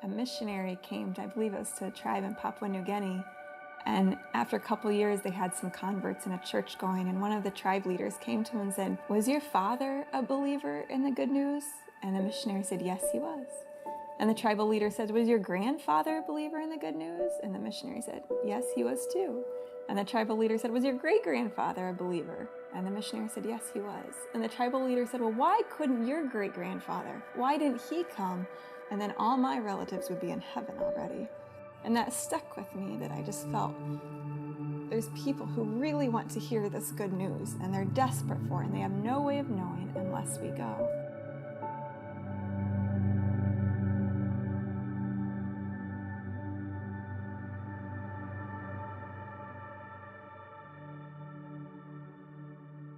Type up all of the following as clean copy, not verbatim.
a missionary came to, I believe it was to a tribe in Papua New Guinea, and after a couple years they had some converts in a church going, and one of the tribe leaders came to him and said, "Was your father a believer in the good news?" And the missionary said, "Yes, he was." And the tribal leader said, "Was your grandfather a believer in the good news?" And the missionary said, "Yes, he was too." And the tribal leader said, "Was your great-grandfather a believer?" And the missionary said, "Yes, he was." And the tribal leader said, "Well, why couldn't your great-grandfather? Why didn't he come? And then all my relatives would be in heaven already." And that stuck with me, that I just felt there's people who really want to hear this good news, and they're desperate for it, and they have no way of knowing unless we go.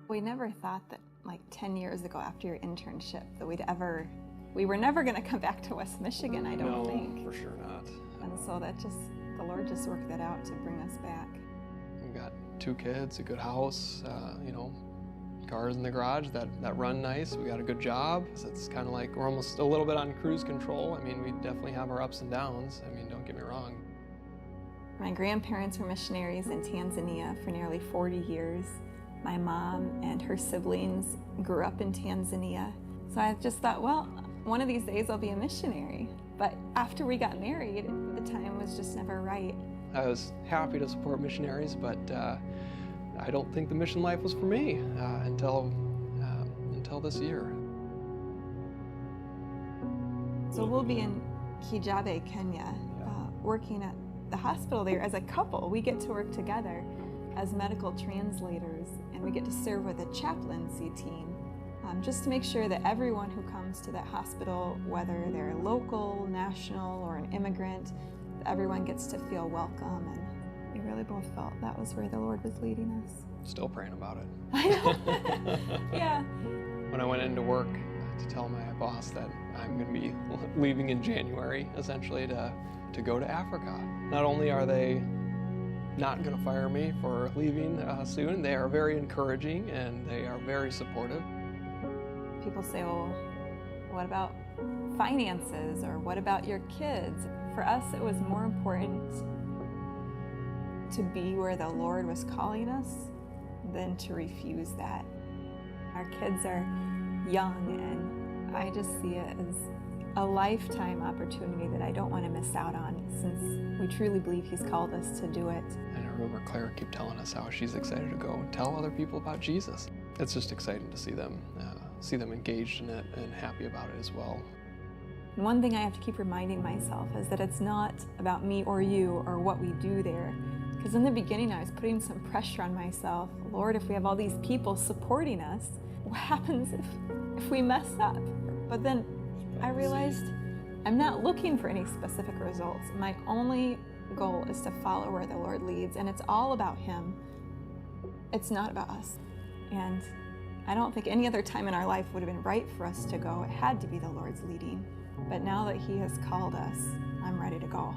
We never thought that, like 10 years ago after your internship, that we were never going to come back to West Michigan, I don't think. No, for sure not. And so the Lord just worked that out to bring us back. We've got 2 kids, a good house, cars in the garage that run nice. We got a good job. So it's kind of like we're almost a little bit on cruise control. I mean, we definitely have our ups and downs. I mean, don't get me wrong. My grandparents were missionaries in Tanzania for nearly 40 years. My mom and her siblings grew up in Tanzania. So I just thought, well, one of these days I'll be a missionary. But after we got married, the time was just never right. I was happy to support missionaries, but I don't think the mission life was for me until this year. So we'll be in Kijabe, Kenya, working at the hospital there as a couple. We get to work together as medical translators, and we get to serve with a chaplaincy team, just to make sure that everyone who comes to that hospital, whether they're local, national, or an immigrant, that everyone gets to feel welcome. And we really both felt that was where the Lord was leading us. Still praying about it. I know. Yeah. When I went into work to tell my boss that I'm going to be leaving in January, essentially to go to Africa, not only are they not going to fire me for leaving soon, they are very encouraging and they are very supportive. People say, well, what about finances, or what about your kids? For us, it was more important to be where the Lord was calling us than to refuse that. Our kids are young, and I just see it as a lifetime opportunity that I don't want to miss out on, since we truly believe He's called us to do it. And I remember Claire keep telling us how she's excited to go and tell other people about Jesus. It's just exciting to see them engaged in it and happy about it as well. One thing I have to keep reminding myself is that it's not about me or you or what we do there. Because in the beginning I was putting some pressure on myself. Lord, if we have all these people supporting us, what happens if we mess up? But then I realized I'm not looking for any specific results. My only goal is to follow where the Lord leads, and it's all about Him. It's not about us. And I don't think any other time in our life would have been right for us to go. It had to be the Lord's leading. But now that He has called us, I'm ready to go.